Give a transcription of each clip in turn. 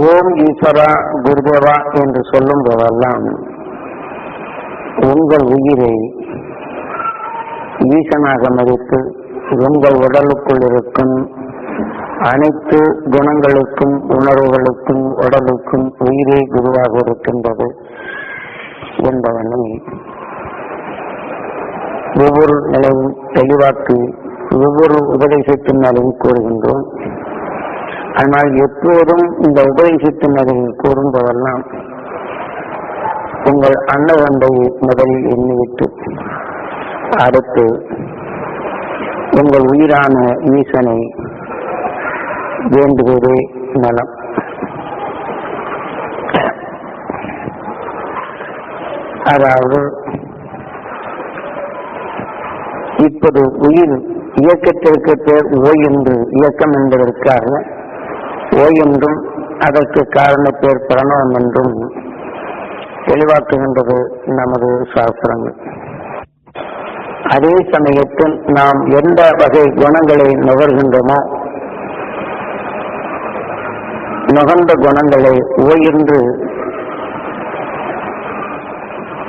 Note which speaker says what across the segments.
Speaker 1: ஓம் ஈஸ்வரா குருதேவா என்று சொல்லும் போதெல்லாம் உங்கள் உயிரை ஈசனாக மதித்து உங்கள் உடலுக்குள் இருக்கும் அனைத்து குணங்களுக்கும் உணர்வுகளுக்கும் உடலுக்கும் உயிரே குருவாக இருக்கின்றது என்பதனை ஒவ்வொரு நிலையும் தெளிவாக்கி ஒவ்வொரு உபதேசத்தின் நிலையும் கூறுகின்றோம். ஆனால் எப்போதும் இந்த உபதேசத்தின் நிலையில் கூறும்போதெல்லாம் உங்கள் அன்னவண்டை முதலில் எண்ணிவிட்டு அடுத்து உங்கள் உயிரான ஈசனை வேண்டுவதே நலம். அதாவது இப்போது உயிர் இயக்கத்திற்கு பேர் ஓய் என்று இயக்கம் என்பதற்காக ஓய் என்றும் அதற்கு காரண பேர் பிரணவம் என்றும் தெளிவாக்குகின்றது நமது சாஸ்திரங்கள். அதே சமயத்தில் நாம் எந்த வகை குணங்களை நுகர்கின்றோமோ நுகர்ந்த குணங்களை ஓய் என்று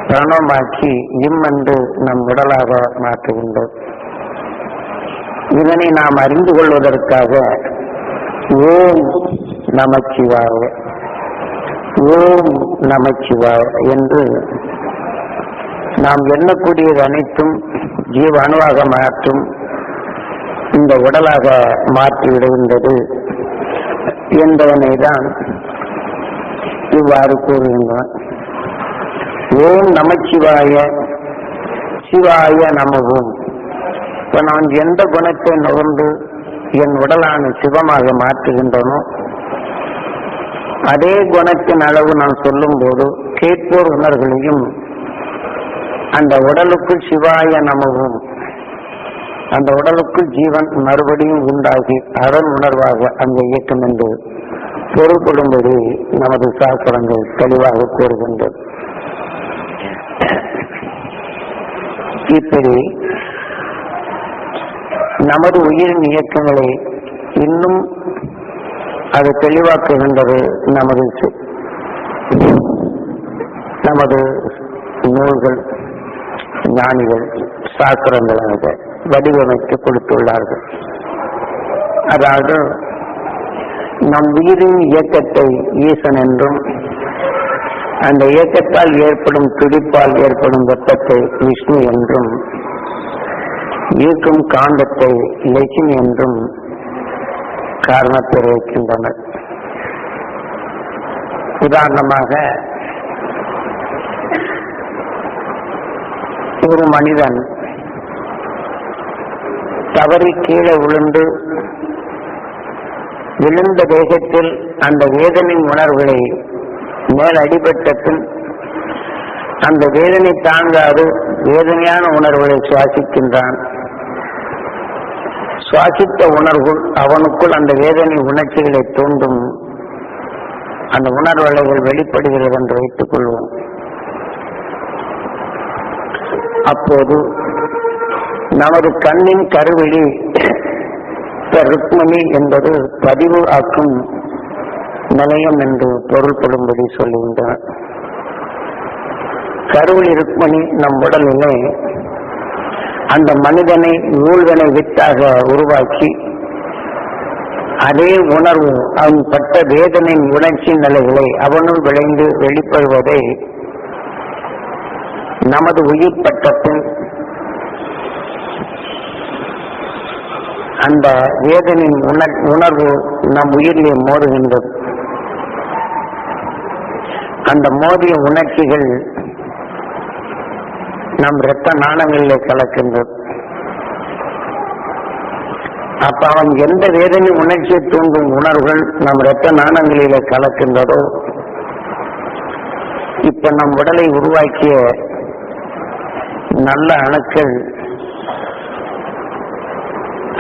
Speaker 1: பிரணவமாக்கி என்று நம் உடலாக மாற்றுகின்றோம். இதனை நாம் அறிந்து கொள்வதற்காக ஓம் நமச்சிவாய ஓம் நமச்சிவாய என்று நாம் எண்ணக்கூடியது அனைத்தும் ஜீவ அணுவாக மாற்றும் இந்த உடலாக மாற்றிவிடுகின்றது என்பதனை தான் இவ்வாறு கூறுகின்றோம். ஓம் நமச்சிவாய சிவாய நமவோம். இப்ப நான் எந்த குணத்தை நுகர்ந்து என் உடலான சிவமாக மாற்றுகின்றனோ அதே குணத்தின் அளவு நான் சொல்லும் போது கேட்போர் உணர்வுகளையும் அந்த உடலுக்குள் சிவாய நமவும் அந்த உடலுக்குள் ஜீவன் மறுபடியும் உண்டாகி அதன் உணர்வாக அந்த இயக்கம் என்று பொருள்படும்படி நமது சாஸ்திரங்கள் தெளிவாக கூறுகின்றது. இப்படி நமது உயிரின் இயக்கங்களை இன்னும் அது தெளிவாக்குகின்றது நமது நூல்கள் ஞானிகள் சாஸ்திரங்களாக வடிவமைத்து கொடுத்துள்ளார்கள். அதாவது நம் உயிரின் இயக்கத்தை ஈசன் என்றும் அந்த இயக்கத்தால் ஏற்படும் துடிப்பால் ஏற்படும் வெப்பத்தை விஷ்ணு என்றும் ஈர்க்கும் காந்தத்தை லட்சுமி என்றும் காரணப்பெற வைக்கின்றனர். உதாரணமாக ஒரு மனிதன் தவறி கீழே விழுந்த தேகத்தில் அந்த வேதனையின் உணர்வுகளை மேல் அடிபட்ட பின் அந்த வேதனை தாங்காது வேதனையான உணர்வுகளை சுவாசிக்கின்றான். சுவாசித்த உணர்வு அவனுக்குள் அந்த வேதனை உணர்ச்சிகளை தூண்டும் அந்த உணர்வுகள் வெளிப்படுகிறது என்று வைத்துக் கொள்வோம். அப்போது நமது கண்ணின் கருவிழி ருக்மணி என்பது பதிவு ஆக்கும் நிலையம் என்று பொருள்படும்படி சொல்லுகின்றனர். கருவிழி ருக்மணி நம் உடலிலே அந்த மனிதனை ஊழ்வனை வித்தாக உருவாக்கி அதே உணர்வு அவன் பட்ட வேதனையின் உணர்ச்சி நிலைகளை அவனுள் விளைந்து வெளிப்படுவதை நமது உயிர் பட்டத்தில் அந்த வேதனையின் உணர்வு நம் உயிரிலே மோதுகின்றது. அந்த மோதிய உணர்ச்சிகள் நம் இரத்த நாணங்களிலே கலக்கின்றது. அப்ப அவன் எந்த வேதனை உணர்ச்சியை தூண்டும் உணர்வுகள் நம் இரத்த நாணங்களிலே கலக்கின்றதோ இப்ப நம் உடலை உருவாக்கிய நல்ல அணுக்கள்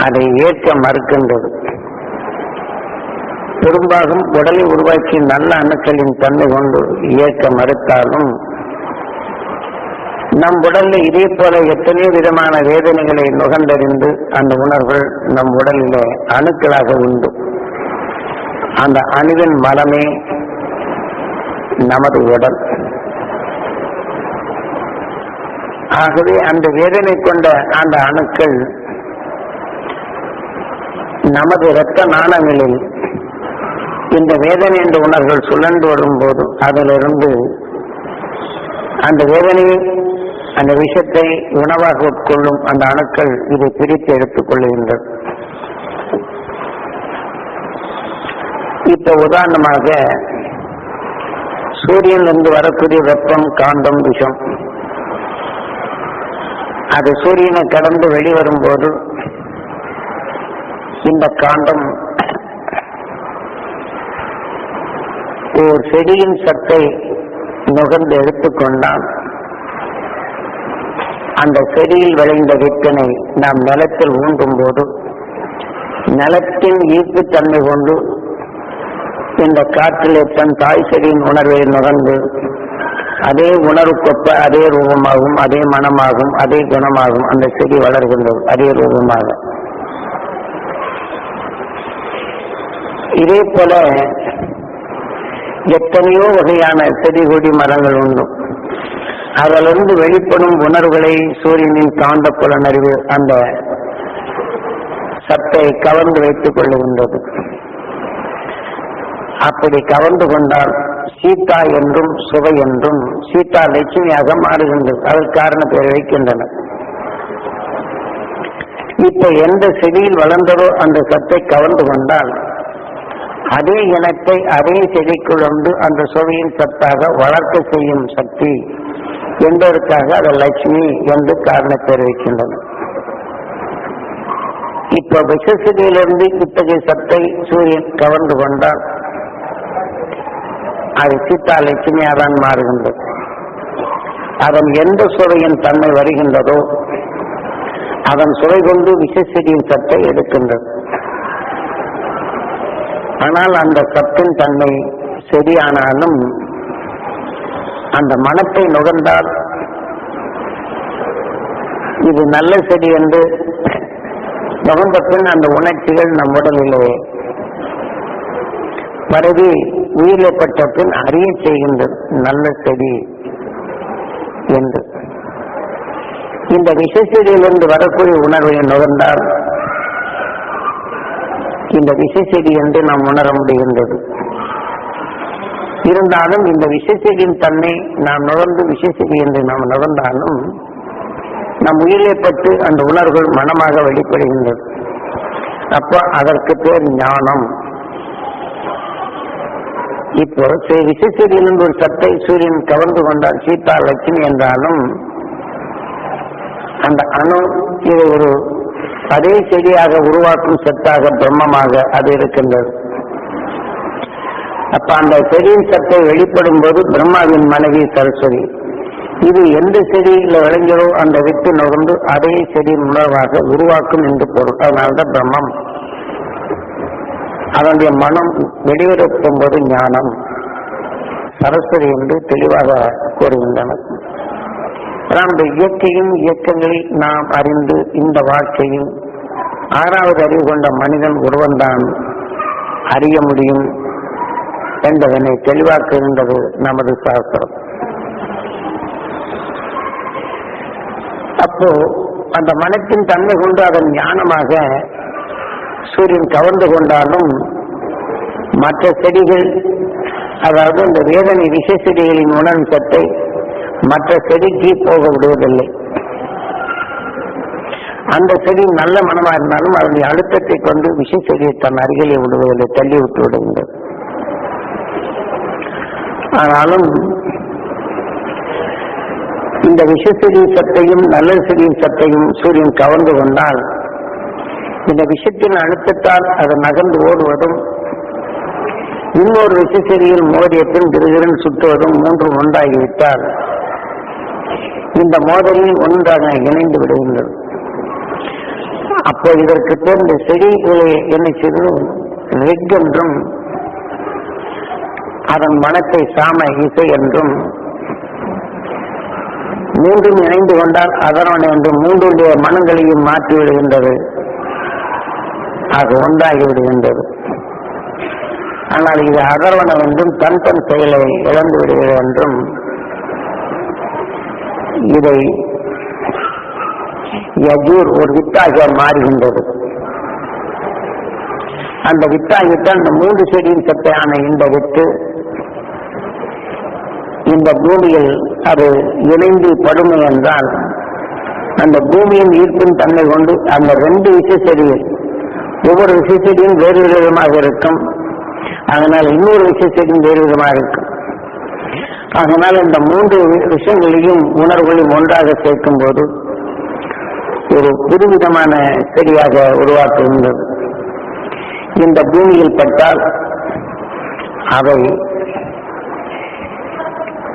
Speaker 1: அதை ஏற்க மறுக்கின்றது. பெரும்பாலும் உடலை உருவாக்கிய நல்ல அணுக்களின் தன்மை கொண்டு ஏற்க மறுத்தாலும் நம் உடல்ல இதே போல எத்தனையோ விதமான வேதனைகளை நுகர்ந்தறிந்து அந்த உணர்வுகள் நம் உடலிலே அணுக்களாக உண்டு. அந்த அணுவின் மலமே நமது உடல். ஆகவே அந்த வேதனை கொண்ட அந்த அணுக்கள் நமது இரத்த நாளங்களில் இந்த வேதனை என்ற உணர்வுகள் சுழன்று வரும்போது அதிலிருந்து அந்த வேதனையை, அந்த விஷத்தை உணவாக உட்கொள்ளும் அந்த அணுக்கள் இதை பிரித்து எடுத்துக் கொள்கின்றது. இப்ப உதாரணமாக சூரியனிலிருந்து வரக்கூடிய வெப்பம், காந்தம், விஷம், அது சூரியனை கடந்து வெளிவரும்போது இந்த காந்தம் ஒரு செடியின் சத்தை நுகர்ந்து எடுத்துக்கொண்டால் அந்த செடியில் விளைந்த வித்தினை நாம் நிலத்தில் ஊன்றும் போது நிலத்தின் ஈர்ப்புத்தன்மை கொண்டு இந்த காற்றிலே தன் தாய் செடியின் உணர்வை நுகர்ந்து அதே உணர்வுக்கொப்ப அதே ரூபமாகும், அதே மனமாகும், அதே குணமாகும் அந்த செடி வளர்கின்றது அதே ரூபமாக. இதே போல எத்தனையோ வகையான செடி கொடி மரங்கள் உண்டு. அதிலிருந்து வெளிப்படும் உணர்வுகளை சூரியனின் காந்த புலனறிவு அந்த சத்தை கவர்ந்து வைத்துக் கொள்ளுகின்றது. அப்படி கவர்ந்து கொண்டால் சீதா என்றும் சுவை என்றும் சீதா லட்சுமியாக மாறுகின்றது. அதற்கு காரண பெயர் வைக்கின்றனர். இப்ப எந்த செடியில் வளர்ந்ததோ அந்த சத்தை கவர்ந்து கொண்டால் அதே இனத்தை அதே செடிக்குள் வந்து அந்த சுவையின் சத்தாக வளர்க்க செய்யும் சக்தி என்பதற்காக அதை லட்சுமி என்று காரண பெயர் வைக்கின்றனர். இப்ப விஷசெடியிலிருந்து இத்தகைய சத்தை சூரியன் கவர்ந்து கொண்டால் அது சீதா லட்சுமியாதான் மாறுகின்றது. அதன் எந்த சுவையின் தன்மை வருகின்றதோ அதன் சுவை கொண்டு விஷசெடியின் சத்தை எடுக்கின்றது. ஆனால் அந்த சத்தின் தன்மை சரியானாலும் அந்த மனத்தை நுகர்ந்தால் இது நல்ல செடி என்று நுகர்ந்த பின் அந்த உணர்ச்சிகள் நம் உடலிலே பரவி உயிரிழப்பட்ட பின் அறிய செய்கின்றது நல்ல செடி என்று. இந்த விஷசெடியிலிருந்து வரக்கூடிய உணர்வை நுகர்ந்தால் இந்த விஷசெடி என்று நாம் உணர முடிகின்றது. இருந்தாலும் இந்த விஷசெடியின் தன்மை நாம் நுகர்ந்து விஷசெடி என்று நாம் நுகர்ந்தாலும் நம் உயிரிழப்பட்டு அந்த உணர்வுகள் மனமாக வெளிப்படுகின்றது. அப்போ அதற்கு பேர் ஞானம். இப்போ விஷசெடியிலிருந்து ஒரு சத்தை சூரியன் கவர்ந்து கொண்டால் சீதா லட்சுமி என்றாலும் அந்த அணு இது ஒரு அதே செடியாக உருவாக்கும் சத்தாக பிரம்மமாக அது இருக்கின்றது. அப்ப அந்த செடியின் சத்தை வெளிப்படும் போது பிரம்மாவின் மனைவி சரஸ்வதி இது எந்த செடியில விளைஞ்சதோ அந்த வித்து நுகர்ந்து அதே செடியின் உணர்வாக உருவாக்கும் என்று பொருள். அதனால்தான் பிரம்மம். அதனுடைய மனம் வெளியிடப்படும் போது ஞானம் சரஸ்வதி என்று தெளிவாக கூறுகின்றனர். அந்த இயற்கையும் இயக்கங்களை நாம் அறிந்து இந்த வாழ்க்கையில் ஆறாவது அறிவு கொண்ட மனிதன் ஒருவன்தான் அறிய முடியும் என்பதனை தெளிவாக்குகின்றது நமது சாஸ்திரம். அப்போ அந்த மனத்தின் தன்மை கொண்டு அதன் ஞானமாக சூரியன் கவர்ந்து கொண்டாலும் மற்ற செடிகள், அதாவது இந்த வேதனை விஷ செடிகளின் உணர்வு சத்தை மற்ற செடிக்கு போக விடுவதில்லை. அந்த செடி நல்ல மனமாக இருந்தாலும் அதனுடைய அழுத்தத்தை கொண்டு விஷ செடியை தன் அருகிலே விடுவதில்லை, தள்ளி விட்டு விடுகின்றது. ஆனாலும் இந்த விஷ செடியின் சத்தையும் நல்ல செடியின் சத்தையும் சூரியன் கவர்ந்து கொண்டால் இந்த விஷத்தின் அழுத்தத்தால் அது நகர்ந்து ஓடுவதும் இன்னொரு விஷ செடியில் மோதிய பின் கிருகிரன் சுற்றுவதும் மூன்றும் ஒன்றாகிவிட்டால் இந்த மோதலில் ஒன்றாக இணைந்து விடுகின்றது. அப்போ இதற்கு பேர் இந்த செடிகளை என்ன செய்வது ரெக் என்றும் அதன் மனத்தை சாம இசை என்றும் மூன்றும் இணைந்து கொண்டால் அதனோட என்று மூன்றுடைய மனங்களையும் மாற்றி விடுகின்றது. அது ஒன்றாகி விடுகின்றது. ஆனால் இது அதர்வனம் என்றும் தன் செயலை இழந்து விடுகிறது என்றும் இதை யஜூர் ஒரு வித்தாக மாறுகின்றது. அந்த வித்தாகித்தான் இந்த 3 செடியின் சத்தையான இந்த வித்து இந்த பூமியில் அது இணைந்து படுமை என்றால் அந்த பூமியின் ஈர்ப்பின் தன்மை கொண்டு அந்த 2 விஷச்செடியில் ஒவ்வொரு விஷச்செடியும் வேறு விதமாக இருக்கும். அதனால் இன்னொரு விஷச்செடியும் வேறு விதமாக இருக்கும். அதனால் இந்த 3 விஷயங்களையும் உணர்வுகளையும் ஒன்றாக சேர்க்கும் போது ஒரு புதுவிதமான செடியாக உருவாக்குகின்றது. இந்த பூமியில் பட்டால் அவை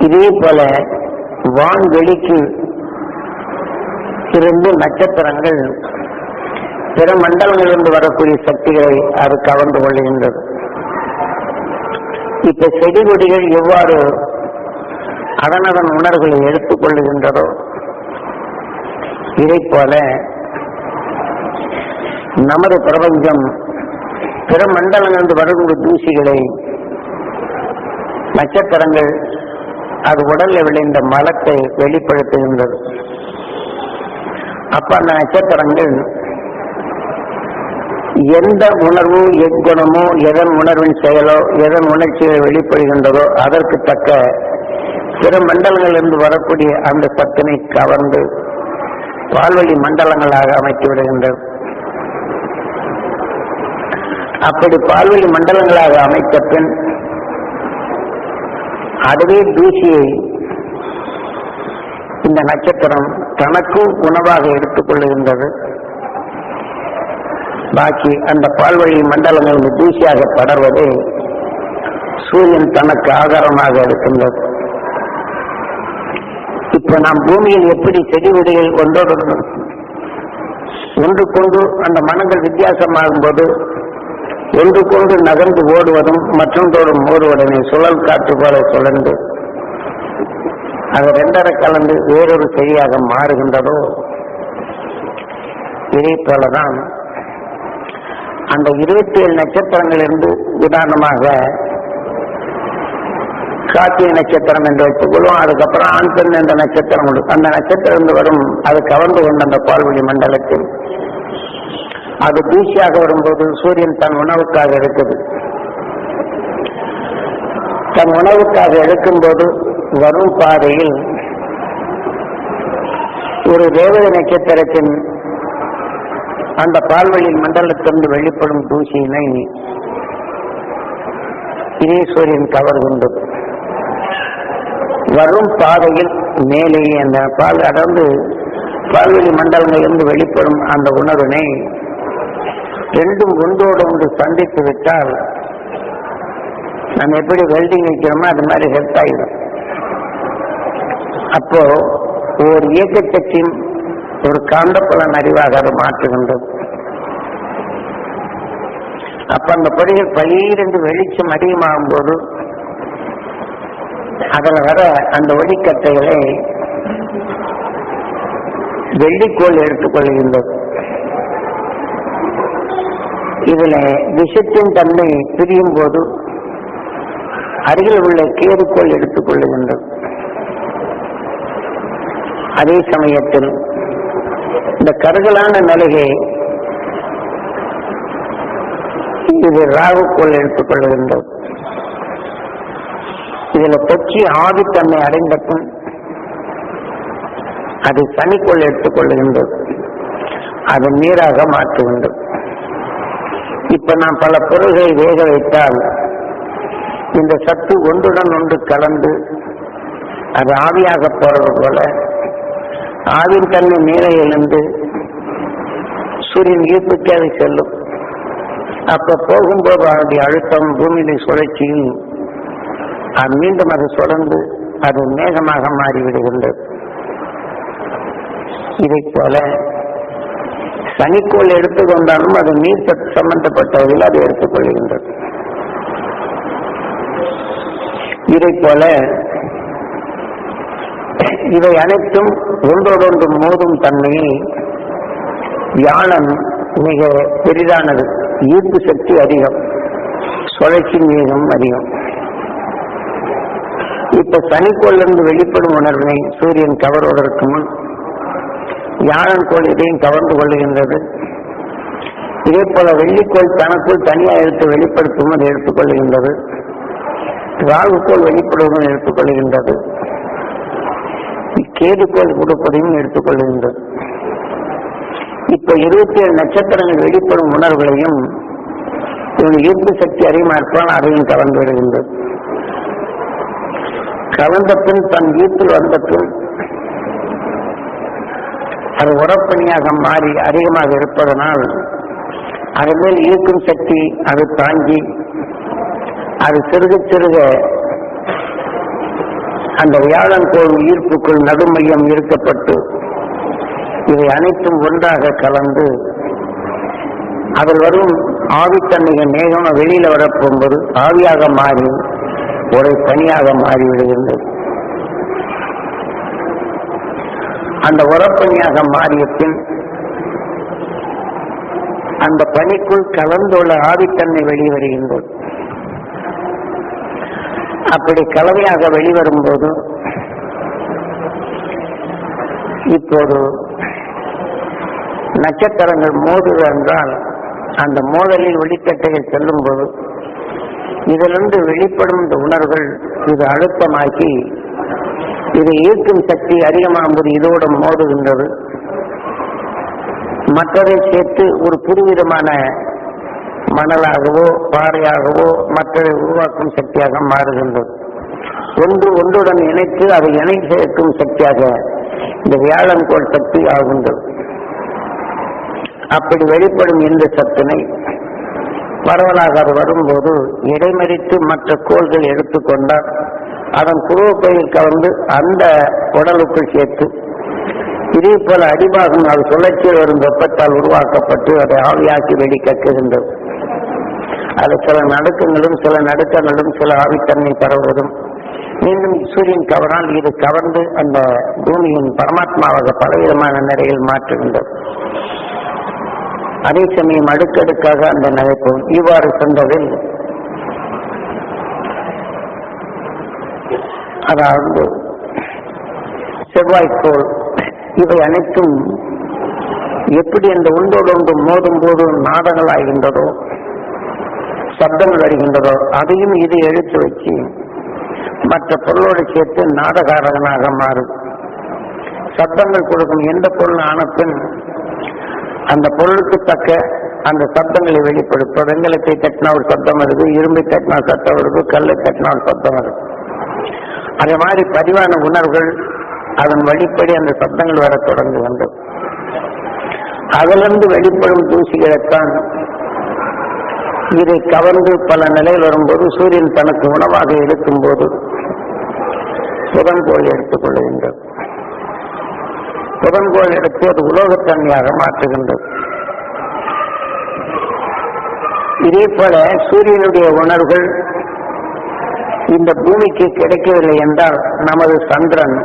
Speaker 1: இதே போல வான்வெளிக்கு இருந்து நட்சத்திரங்கள் பிற மண்டலங்களிலிருந்து வரக்கூடிய சக்திகளை அது கவர்ந்து கொள்கின்றது. இப்ப செடி கொடிகள் எவ்வாறு அதனதன் உணர்வுகளை எடுத்துக் கொள்ளுகின்றதோ இதை போல நமது பிரபஞ்சம் பிற மண்டலங்களிலிருந்து வரக்கூடிய தூசிகளை நட்சத்திரங்கள் அது உடலில் விளைந்த மலத்தை வெளிப்படுத்துகின்றது. அப்ப அந்த நட்சத்திரங்கள் எந்த உணர்வு எக்குணமோ எதன் உணர்வின் செயலோ எதன் உணர்ச்சிகள் வெளிப்படுகின்றதோ அதற்கு தக்க பிற மண்டலங்களிலிருந்து வரக்கூடிய அந்த சத்தினை கவர்ந்து பால்வழி மண்டலங்களாக அமைத்து விடுகின்றது. அப்படி பால்வழி மண்டலங்களாக அமைத்த பின் அதுவே தூசியை இந்த நட்சத்திரம் தனக்கும் உணவாக எடுத்துக் கொள்ளுகின்றது. பாக்கி அந்த பால்வழி மண்டலங்கள் தூசியாக படர்வது சூரியன் தனக்கு ஆதாரமாக இருக்கின்றது. இப்ப நாம் பூமியில் எப்படி செடி கொடிகள் ஒன்றுக்கொண்டு அந்த மனங்கள் வித்தியாசமாகும் போது ஒன்றுக்கொண்டு நகர்ந்து ஓடுவதும் மற்றொன்றோடும் ஓடுவதனை சுழல் காற்று போல சுழன்று அது 2 கலந்து வேறொரு செடியாக மாறுகின்றதோ இதே போலதான் அந்த 27 நட்சத்திரங்களிலிருந்து உதாரணமாக கார்த்திகை நட்சத்திரம் என்று வைத்துக்கொள்வோம். அதுக்கப்புறம் ஆண் பெண் என்ற நட்சத்திரம் உண்டு. அந்த நட்சத்திரம் வரும் அது கவர்ந்து கொண்ட அந்த பால்வழி மண்டலத்தில் அது தூசியாக வரும்போது சூரியன் தன் உணவுக்காக எடுக்குது. தன் உணவுக்காக எடுக்கும் போது வரும் பாதையில் ஒரு தேவதை நட்சத்திரத்தின் அந்த பால்வழி மண்டலத்திலிருந்து வெளிப்படும் தூசியினை இதே சூரியன் கவர்கின்றது. வரும் பாதையில் மேலேயே அந்த பால் அடர்ந்து பால்வழி மண்டலங்களிலிருந்து வெளிப்படும் அந்த உணர்வினை 2ம் ஒன்றோடு ஒன்று சந்தித்து விட்டால் நம்ம எப்படி வெல்டிங் வைக்கிறோமோ அது மாதிரி ஹெல்த் ஆகிடும். அப்போ ஒரு இயக்கத்தின் ஒரு காந்தப்புலன் அறிவாக அது மாற்றுகின்றது. அப்ப அந்த படிகள் 12 வெளிச்சம் அதிகமாகும் போது அதில் வர அந்த ஒளிக்கட்டைகளை வெள்ளிக்கோள் எடுத்துக்கொள்கின்றது. இதுல விஷத்தின் தன்மை பிரியும் போது அருகில் உள்ள கேதுக்கோள் எடுத்துக் கொள்ளுகின்றது. அதே சமயத்தில் இந்த கருகலான நிலையை இது ராகுக்கோள் எடுத்துக் கொள்ளுகின்றது. இதுல தொச்சி ஆதித்தன்மை அடைந்த பின் அது சனிக்கோள் எடுத்துக் கொள்ளுகின்றது. அது நீராக மாற்றுகின்றது. இப்ப நாம் பல பொருள்களை வேக வைத்தால் இந்த சத்து ஒன்றுடன் ஒன்று கலந்து அது ஆவியாக போறது போல ஆவின் தன்மை நீரையிலிருந்து சூரியன் ஈர்ப்புக்கு அது செல்லும். அப்ப போகும்போது அதனுடைய அழுத்தம் பூமியில சுழற்சியில் மீண்டும் அது சுழந்து அது மேகமாக மாறிவிடுகின்றது. இதை போல சனிக்கோள் எடுத்துக்கொண்டாலும் அது நீர் சத்து சம்பந்தப்பட்டதில் அது எடுத்துக்கொள்கின்றது. இதை போல இவை அனைத்தும் ஒன்றோடொன்று மோதும் தன்மையை வியாழன் மிக பெரிதானது, ஈர்ப்பு சக்தி அதிகம். சுழற்சி வேகம் அதிகம். இப்ப சனிக்கோளிலிருந்து வெளிப்படும் உணர்வினை சூரியன் கவர்வதற்கு முன் வியாழன்கோள் இதையும் கவர்ந்து கொள்ளுகின்றது. இதே போல வெள்ளிக்கோள் தனக்குள் தனியாக எடுத்து வெளிப்படுத்தும் அதை எடுத்துக்கொள்ளுகின்றது. ராகுக்கோள் வெளிப்படுவதும் எடுத்துக்கொள்ளுகின்றது. கேதுக்கோள் கொடுப்பதையும் எடுத்துக்கொள்ளுகின்றது. இப்ப 27 நட்சத்திரங்கள் வெளிப்படும் உணர்வுகளையும் ஈர்ப்பு சக்தி அதிகமாற்றால் அதையும் கலந்து விடுகின்றது. கலந்த பின் தன் ஈர்ப்பில் வந்த பின் அது உரப்பணியாக மாறி அதிகமாக இருப்பதனால் அதன் மேல் ஈர்க்கும் சக்தி அது தாங்கி அது சிறுக சிறுக அந்த வியாழன்கோள் ஈர்ப்புக்குள் நடுமையம் ஈர்க்கப்பட்டு இவை அனைத்தும் ஒன்றாக கலந்து அதில் வரும் ஆவித்தன்மைகள் மேகம் வெளியில வரப்போகும்போது ஆவியாக மாறி ஒரு தனியாக மாறிவிடுகின்றது. அந்த உரப்பணியாக மாறிய பின் அந்த பனிக்குள் கலந்துள்ள ஆவித்தன்மை வெளிவருகின்றது. அப்படி கலவையாக வெளிவரும்போது இப்போது நட்சத்திரங்கள் மோதுது என்றால் அந்த மோதலில் ஒளிக்கட்டைகள் செல்லும் போது இதிலிருந்து வெளிப்படும் இந்த உணர்வுகள் இது அழுத்தமாக்கி இதை ஈர்க்கும் சக்தி அதிகமாகும்போது இதோடு மோதுகின்றது. மற்றதை சேர்த்து ஒரு புதுவிதமான மணலாகவோ பாறையாகவோ மற்றதை உருவாக்கும் சக்தியாக மாறுகின்றது. ஒன்று ஒன்றுடன் இணைத்து அதை இணை சேர்க்கும் சக்தியாக இந்த வியாழன்கோள் சக்தி ஆகின்றது. அப்படி வெளிப்படும் இந்த சத்தினை பரவலாக அது வரும்போது இடைமறித்து மற்ற கோள்கள் எடுத்துக்கொண்டால் அதன் குருவப்பையில் கலந்து அந்த உடலுக்குள் சேர்த்து இதே போல அடிபாகம் அது சுழற்சியில் வரும் வெப்பத்தால் உருவாக்கப்பட்டு அதை ஆவியாக்கி வெளிக்கட்டுகின்றது. அது சில நடுக்கங்களும் சில நடுக்கங்களும் சில ஆவித்தன்மை பரவுவதும் மீண்டும் சூரியன் கவரால் இது கவர்ந்து அந்த பூமியின் பரமாத்மாவாக பலவிதமான நிறையில் மாற்றுகின்றது. அதே சமயம் அடுக்கடுக்காக அந்த நிலைப்போம். இவ்வாறு சென்றதில் அதாவது செவ்வாய்க்கோள் இவை அனைத்தும் எப்படி அந்த ஒன்றோடு ஒன்று மோதும் போது நாதங்கள் ஆகின்றதோ சப்தங்கள் வருகின்றதோ அதையும் இது எடுத்து வச்சு மற்ற பொருளோடு சேர்த்து நாடகாரகனாக மாறும். சப்தங்கள் கொடுக்கும் எந்த பொருள் ஆன பின் அந்த பொருளுக்கு தக்க அந்த சப்தங்களை வெளிப்படுத்தும். வெங்கலத்தை தட்டினா ஒரு சப்தம் வருது, இரும்பை தட்டினா சத்தம் வருது, கல்லை தட்டினா ஒரு சப்தம் வருது. அதே மாதிரி பதிவான உணர்வுகள் அதன் வழிப்படி அந்த சப்தங்கள் வர தொடங்குகின்றது. அதிலிருந்து வெளிப்படும் தூசிகளைத்தான் இதை கவர்ந்து பல நிலையில் வரும்போது சூரியன் தனக்கு உணவாக இருக்கும் போது புதன்கோள் எடுத்துக் கொள்ளுகின்றது. புதன்கோள் எடுத்து அது உலோகத்தன்மையாக மாற்றுகின்றது. இதே போல சூரியனுடைய உணர்வுகள் இந்த பூமிக்கு கிடைக்கவில்லை என்றால் நமது சந்திரன்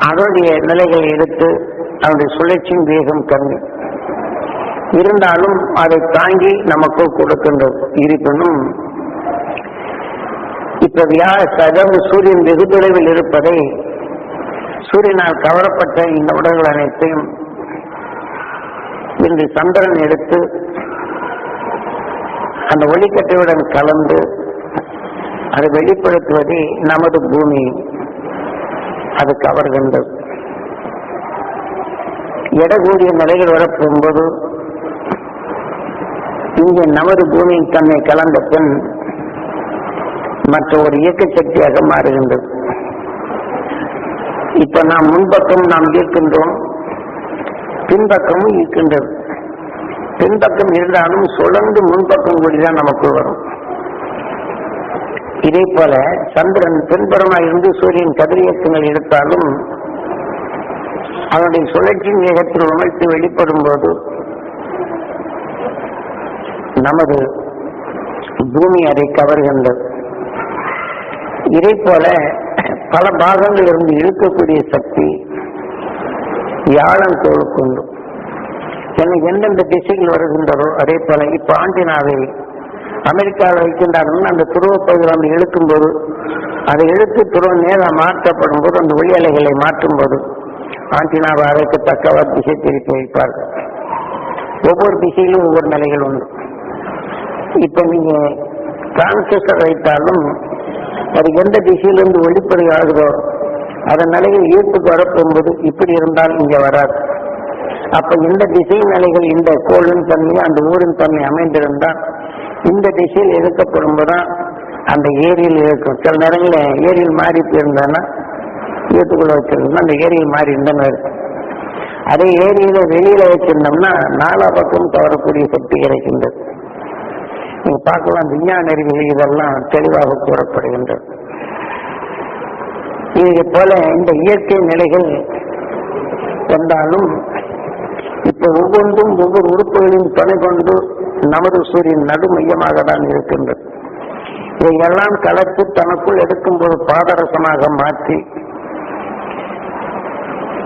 Speaker 1: அதனுடைய நிலைகளை எடுத்து அதனுடைய சுழற்சியின் வேகம் கம்மி இருந்தாலும் அதை தாங்கி நமக்கு கொடுக்கின்றது. இருப்பினும் இப்ப சூரியன் வெகு தொலைவில் இருப்பதை சூரியனால் கவரப்பட்ட இந்த உடல்கள் அனைத்தையும் இன்று சந்திரன் எடுத்து அந்த ஒளிக்கட்டையுடன் கலந்து அதை வெளிப்படுத்துவதே நமது பூமி அது கவர்கின்றது. எடக்கூடிய நிலைகள் வரப்போகும்போது இங்கே நமது பூமியின் தன்னை கலந்த பின் மற்ற ஒரு இயக்க சக்தியாக மாறுகின்றது. இப்ப நாம் முன்பக்கம் நாம் ஈர்க்கின்றோம், பின்பக்கமும் ஈர்க்கின்றது. பின்பக்கம் இருந்தாலும் சுழந்து முன்பக்கம் கூடிதான் நமக்குள் வரும். இதே போல சந்திரன் பின்புறமாக இருந்து சூரியன் கதிரியக்கங்கள் எடுத்தாலும் அதனுடைய சுழற்சியின் வேகத்தில் உணர்த்தி வெளிப்படும் போது நமது பூமி அதை கவர்கின்றது. இதே போல பல பாகங்கள் இருந்து இழுக்கக்கூடிய சக்தி வியாழன்கோளுக்கு உண்டு. எந்தெந்த திசைகள் வருகின்றதோ அதே போல இப்ப ஆண்டினாவை அமெரிக்காவில் வைக்கின்றார்கள். அந்த துருவ பகுதியில் வந்து இழுக்கும் போது அதை இழுத்து துருவ நேரம் மாற்றப்படும் போது அந்த ஒளி அலைகளை மாற்றும் போது ஆண்டினாவை அதற்கு தக்கவாறு திசை திருப்பி வைப்பார்கள். ஒவ்வொரு திசையிலும் ஒவ்வொரு நிலைகள் உண்டு. இப்ப நீங்க டிரான்சிஸ்டர் வைத்தாலும் அது எந்த திசையிலிருந்து ஒளிப்படை ஆகுதோ அதன் நிலைகள் ஈர்ப்புக்கு வரப்போகும்போது இப்படி இருந்தால் இங்க வராது. அப்ப இந்த திசை நிலைகள் இந்த கோளின் தன்மை அந்த ஊரின் தன்மை அமைந்திருந்தால் இந்த திசையில் இழுக்கப்படும் போதுதான் அந்த ஏரியில் இருக்கும். சில நேரங்களில் ஏரியில் மாறி போயிருந்தா ஈர்த்துக்குள்ள வச்சிருந்தோம்னா அந்த ஏரியில் மாறி இருந்தன்னு இருக்கும். அதே ஏரியில வெளியில வச்சிருந்தோம்னா நாலா பக்கம் தவறக்கூடிய சக்தி கிடைக்கின்றது. நீங்க பார்க்கலாம், விஞ்ஞான அறிவியல் இதெல்லாம் தெளிவாக கூறப்படுகின்றது. இது போல இந்த இயற்கை நிலைகள் வந்தாலும் இப்ப ஒவ்வொன்றும் ஒவ்வொரு உறுப்புகளின் துணை கொண்டு நமது சூரியன் நடு மையமாக தான் இருக்கின்றது. இதையெல்லாம் கலத்து தனக்குள் எடுக்கும்போது பாதரசமாக மாற்றி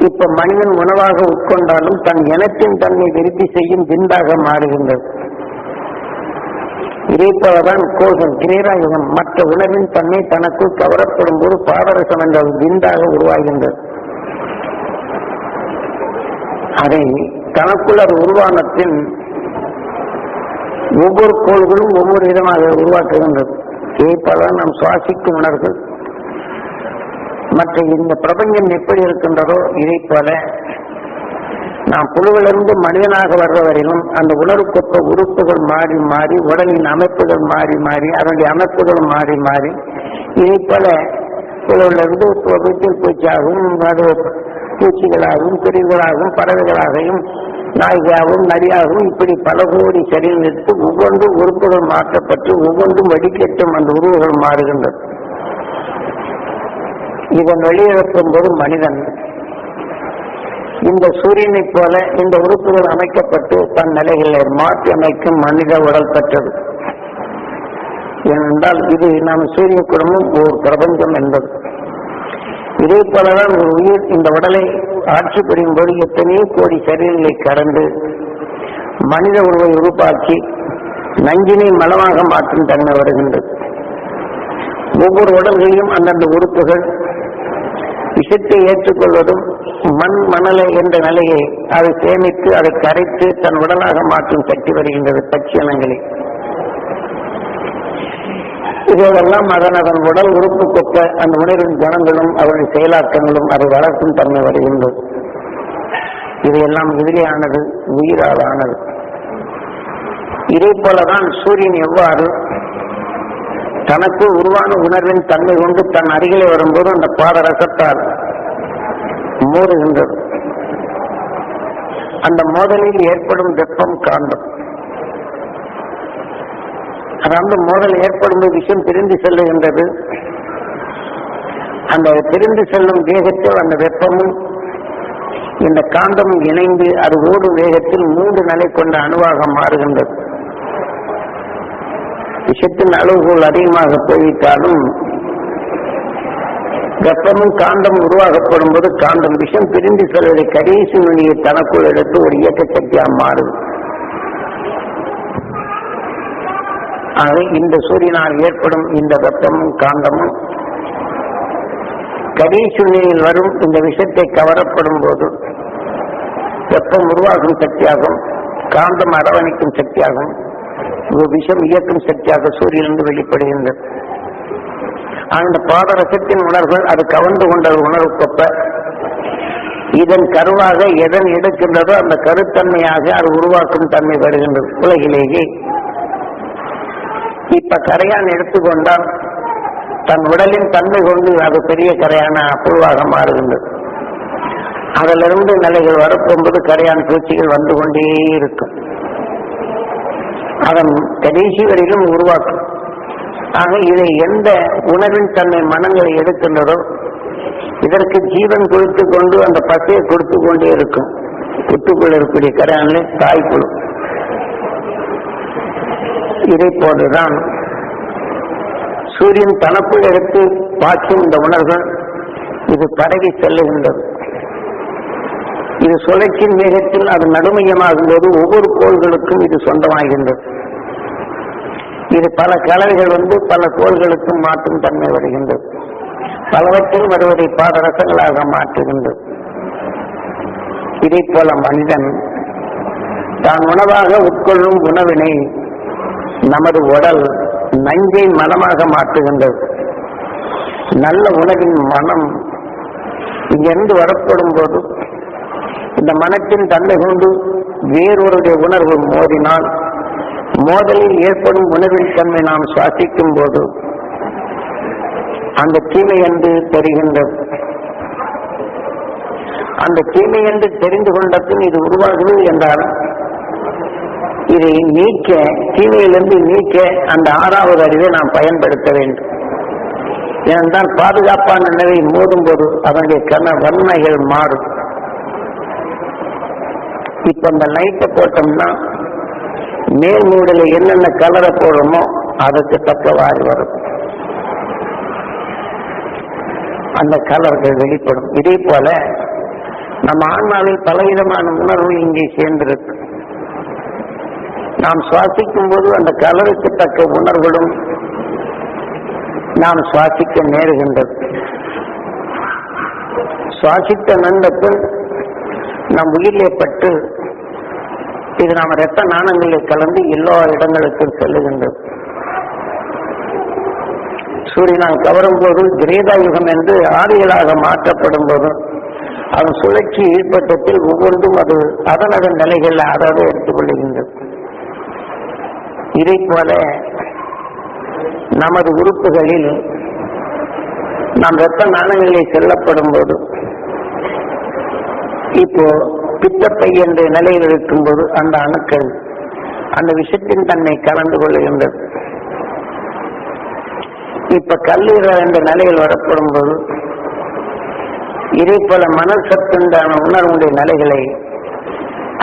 Speaker 1: இப்ப மனிதன் உணவாக உட்கொண்டாலும் தன் இனத்தின் தன்மை விருத்தி செய்யும் விந்தாக மாறுகின்றது. இதைப்போலதான் கோள்கள் கிரேராயுதம் மற்ற உணவின் தன்மை தனக்குள் கவரப்படும் போது பாதரசம் என்ற விந்தாக உருவாகின்றது. அதை தனக்குள் அது உருவானத்தின் ஒவ்வொரு கோள்களும் ஒவ்வொரு விதமாக உருவாக்குகின்றது. இதைப்போல நாம் சுவாசிக்கும் உணர்வுகள் மற்ற இந்த பிரபஞ்சம் எப்படி இருக்கின்றதோ இதை போல நாம் புழுவிலிருந்து மனிதனாக வர்றவரையிலும் அந்த உணர்வுக்கொப்ப உறுப்புகள் மாறி மாறி உடலின் அமைப்புகள் மாறி மாறி அதனுடைய அமைப்புகள் மாறி மாறி இதை போல புழுவிலிருந்து வீட்டில் பூச்சியாகவும் அது பூச்சிகளாகவும் குருவிகளாகவும் பறவைகளாகவும் நாய்காகவும் நரியாகவும் இப்படி பல கோடி சரீரம் எடுத்து ஒவ்வொன்றும் உறுப்புகள் மாற்றப்பட்டு ஒவ்வொன்றும் வடிக்கட்டும் அந்த உருவங்கள் மாறுகின்றது. இதன் வெளியிழக்கும் போது மனிதன் இந்த சூரியனை போல இந்த உறுப்புகள் அமைக்கப்பட்டு தன் நிலைகளை மாற்றி அமைக்கும் மனித உடல் பெற்றது. ஏனென்றால் இது நாம் சூரிய குடும்பம் ஒரு பிரபஞ்சம் என்பது. இதே போலதான் ஒரு உயிர் இந்த உடலை ஆட்சி புரியும் போது எத்தனையோ கோடி சரீரங்களை கடந்து மனித உருவை உருவாக்கி நஞ்சினை மலமாக மாற்றும் தன்மை வருகின்றது. ஒவ்வொரு உடல்களிலும் அந்தந்த உறுப்புகள் விஷத்தை ஏற்றுக்கொள்வதும் மண் மணலை என்ற நிலையை அதை சேமித்து அதை கரைத்து தன் உடலாக மாற்றும் சக்தி வருகின்றது பட்சியனங்களில். இதெல்லாம் அதன் உடல் உறுப்பு கொப்ப அந்த உணர்வின் குணங்களும் அவருடைய செயலாக்கங்களும் அதை வளர்க்கும் தன்மை வருகின்றது. இதையெல்லாம் எதிரியானது உயிரால் ஆனது. இதே போலதான் சூரியன் எவ்வாறு தனக்கு உருவான உணர்வின் தன்மை கொண்டு தன் அருகிலே வரும்போது அந்த பாதரசத்தால் மோதுகின்றது. அந்த மோதலில் ஏற்படும் வெப்பம் காந்தம். அதாவது மோதல் ஏற்படும் விஷயம் பிரிந்து செல்லுகின்றது. அந்த பிரிந்து செல்லும் வேகத்தில் அந்த வெப்பமும் இந்த காந்தமும் இணைந்து அது ஓடும் வேகத்தில் 3 நிலை கொண்ட அணுவாக மாறுகின்றது. விஷத்தின் அளவுகோல் அதிகமாக போய்விட்டாலும் வெப்பமும் காந்தம் உருவாக்கப்படும் போது காந்தம் விஷம் பிரிந்து செல்வதை கடைசி நுனியை தனக்குள் எடுத்து ஒரு இயக்க சக்தியாக மாறும். ஆக இந்த சூரியனால் ஏற்படும் இந்த வெப்பமும் காந்தமும் கடைசி நுனியில் வரும் இந்த விஷத்தை கவரப்படும் போது வெப்பம் உருவாகும் சக்தியாகும், காந்தம் அரவணைக்கும் சக்தியாகும், விஷம் இயக்கும் சக்தியாக சூரியனிலிருந்து வெளிப்படுகின்றது. அந்த பாதரசத்தின் உணர்வுகள் அது கவர்ந்து கொண்ட உணர்வுக்கொப்ப இதன் கருவாக எதன் எடுக்கின்றதோ அந்த கருத்தன்மையாக அது உருவாக்கும் தன்மை வருகின்றது. உலகிலேயே இப்ப கரையான் எடுத்துக்கொண்டால் தன் உடலின் தன்மை கொண்டு அது பெரிய கரையான புழுவாக மாறுகின்றது. அதிலிருந்து நிலைகள் வரப்போகும்போது கரையான் பூச்சிகள் வந்து கொண்டே இருக்கும். அதன் கடைசி வரையிலும் உருவாக்கும். ஆக இதை எந்த உணர்வின் தன்மை மனங்களை எடுக்கின்றதோ இதற்கு ஜீவன் கொடுத்து கொண்டு அந்த பசையை கொடுத்து கொண்டே இருக்கும். புத்துக்குள் இருக்கக்கூடிய கரையான்ல தாய்ப்புழு. இதை போன்றுதான் சூரியன் தனக்குள் எடுத்து பாய்ச்சும் இந்த உணர்வுகள் இது பரவி செல்லுகின்றது. இது சுழற்சியின் வேகத்தில் அது நடுமையமாகும் போது ஒவ்வொரு கோள்களுக்கும் இது சொந்தமாகின்றது. இது பல கலவைகள் பல கோள்களுக்கும் மாற்றும் தன்மை வருகின்றது. பலவற்றில் வருவதை பாதரசங்களாக மாற்றுகின்றது. இதை போல மனிதன் தான் உணவாக உட்கொள்ளும் உணவினை நமது உடல் நஞ்சை மனமாக மாற்றுகின்றது. நல்ல உணவின் மனம் இங்கிருந்து வரப்படும் போது இந்த மனத்தின் தன்மை கொண்டு வேறொருடைய உணர்வு மோதினால் மோதலில் ஏற்படும் உணர்வின் தன்மை நாம் சுவாசிக்கும் போது அந்த தீமை என்று தெரிகின்றது. அந்த தீமை என்று தெரிந்து கொண்ட பின் இது உருவாகுது என்றால் இதை நீக்க, தீமையிலிருந்து நீக்க அந்த ஆறாவது அறிவை நாம் பயன்படுத்த வேண்டும். ஏனென்றால் பாதுகாப்பான நிலையை மோதும் போது அதனுடைய வன்மைகள் மாறும். இப்ப இந்த லைட்டை போட்டோம்னா மேல் மூடல என்னென்ன கலரை போடுமோ அதுக்கு தக்கவாறு வரும், அந்த கலர்கள் வெளிப்படும். இதே போல நம்ம ஆன்மாவில் பலவிதமான உணர்வு இங்கே சேர்ந்திருக்கு. நாம் சுவாசிக்கும் போது அந்த கலருக்கு தக்க உணர்வுகளும் நாம் சுவாசிக்க நேருகின்றது. சுவாசித்த நந்தத்தில் நம் உயிரிலே பட்டு இது நாம் இரத்த நாணங்களில் கலந்து எல்லா இடங்களுக்கும் செல்லுகின்றது. சூரியனால் கவரும் போது கிரேதா யுகம் என்று ஆதிகளாக மாற்றப்படும் போது அதன் சுழற்சி ஈடுபட்டத்தில் ஒவ்வொன்றும் அது அதனதன் நிலைகள் அதாவது எடுத்துக் கொள்ளுகின்றது. இதை போல நமது உறுப்புகளில் நாம் இரத்த நாணங்களில் செல்லப்படும் போது இப்போ பித்தப்பை என்ற நிலையில் இருக்கும்போது அந்த அணுக்கள் அந்த விஷத்தின் தன்மை கலந்து கொள்ளுகின்றது. இப்ப கல்லீரல் என்ற நிலையில் வரப்படும் போது இதே போல மணல் சத்துண்டான உணர்வுடைய நிலைகளை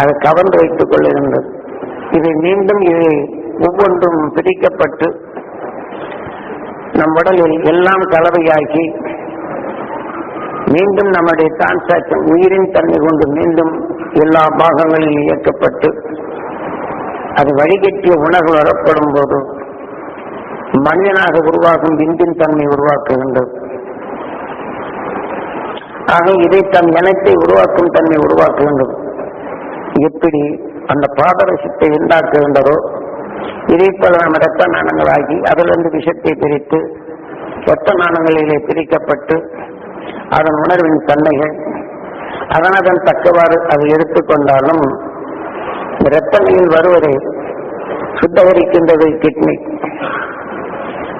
Speaker 1: அது கவர்ந்து வைத்துக் கொள்ளுகின்றது. இதை மீண்டும் இதை ஒவ்வொன்றும் பிரிக்கப்பட்டு நம் உடலில் எல்லாம் கலவையாக்கி மீண்டும் நம்முடைய டிரான்சாக்சன் உயிரின் தன்மை கொண்டு மீண்டும் எல்லா பாகங்களிலும் இயக்கப்பட்டு அது வழிகட்டிய உணர்வு வரப்படும் போது மனிதனாக உருவாகும் விந்தின் தன்மை உருவாக்குகின்றது. ஆக இதை தன் இனத்தை உருவாக்கும் தன்மை உருவாக்குகின்றது. எப்படி அந்த பாதரசத்தை உண்டாக்குகின்றதோ இதே போல நம்ம இரத்த நாணங்களாகி அதிலிருந்து விஷத்தை பிரித்து இரத்த நாணங்களிலே பிரிக்கப்பட்டு அதன் உணர்வின் தன்மைகள் அதனதன் தக்கவாறு அது எடுத்துக்கொண்டாலும் இரத்த நீர் வருவதை சுத்தகரிக்கின்றது கிட்னி.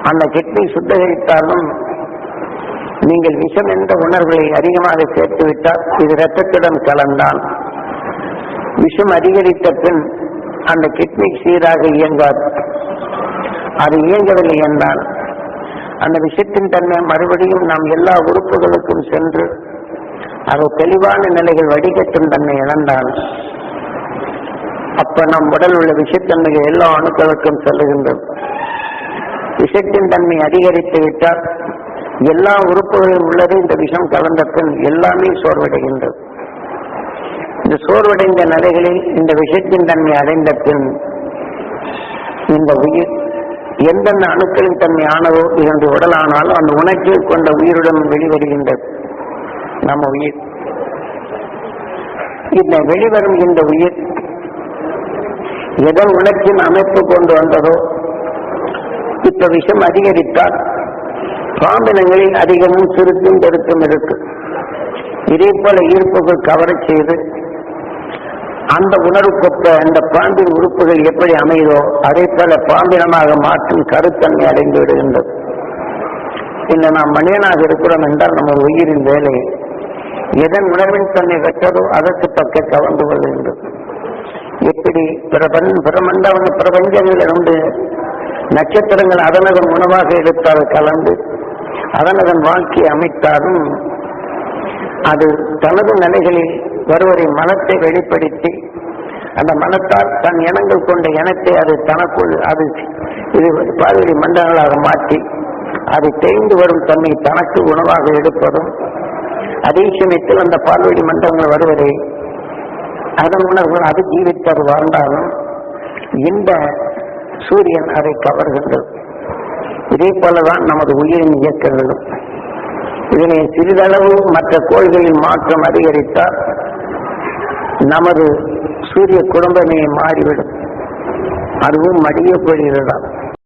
Speaker 1: அந்த கிட்னி சுத்தகரித்தாலும் நீங்கள் விஷம் என்ற உணர்வுகளை அதிகமாக சேர்த்துவிட்டால் இது இரத்தத்துடன் கலந்தால் விஷம் அதிகரித்த பின் அந்த கிட்னி சீராக இயங்காது. அது இயங்கவில்லை என்றால் அந்த விஷத்தின் தன்மை மறுபடியும் நாம் எல்லா உறுப்புகளுக்கும் சென்று அது தெளிவான நிலைகள் வடிகட்டும் தன்மை இழந்தால் அப்ப நம் உடல் உள்ள விஷத்தன்மைகள் எல்லா அணுக்களுக்கும் செல்லுகின்றது. விஷத்தின் தன்மை அதிகரித்து விட்டால் எல்லா உறுப்புகளில் உள்ளது இந்த விஷம் கலந்த பின் எல்லாமே சோர்வடைகின்றது. இந்த சோர்வடைந்த நிலைகளில் இந்த விஷத்தின் தன்மை அடைந்த பின் இந்த உயிர் எந்தெந்த அணுக்களின் தன்மை ஆனதோ இதனுடைய உடல் ஆனாலும் அந்த உணர்ச்சி கொண்ட உயிருடன் வெளிவருகின்றது நம்ம உயிர். இந்த வெளிவரும் இந்த உயிர் எதன் உணர்ச்சியின் அமைப்பு கொண்டு வந்ததோ இப்ப விஷம் அதிகரித்தால் பாம்பினங்களில் அதிகமும் சுருக்கும் பெருக்கும் இருக்கு. இதே போல ஈர்ப்புகள் கவரச் செய்து அந்த உணர்வுக்கொப்ப அந்த பாம்பின் உறுப்புகள் எப்படி அமைதோ அதே போல பாம்பினமாக மாற்றும் கருத்தன்மை அடைந்து விடுகின்றது. இல்லை நாம் மனிதனாக இருக்கிறோம் என்றால் நம்ம உயிரின் வேலை எதன் உணர்வின் தன்னை பெற்றதோ அதற்கு தக்க கவர்ந்து கொள்கின்றது. எப்படி பிரபஞ்சங்களிலிருந்து நட்சத்திரங்கள் அதனதன் உணவாக எடுத்தால் கலந்து அதனதன் வாழ்க்கையை அமைத்தாலும் அது தனது நிலைகளில் வருவதை மனத்தை வெளிப்படுத்தி அந்த மனத்தால் தன் இனங்கள் கொண்ட இனத்தை அது தனக்குள் அது இது பால்வெளி மண்டலங்களாக மாற்றி அது தேய்ந்து வரும் தன்மை தனக்கு உணவாக எடுப்பதும் அதே சமயத்தில் அந்த பால்வெளி மண்டலங்கள் வருவதை அதன் உணர்வுகள் அது ஜீவித்தது வாழ்ந்தாலும் இந்த சூரியன் அதை கவர்கின்றது. இதே போலதான் நமது உயிரின் இயக்கங்களும். இதனை சிறிதளவு மற்ற கோள்களில் மாற்றம் அதிகரித்தால் நமது சூரிய குடும்பமே மாறிவிடும். அதுவும் மடிய போகிறதாம்.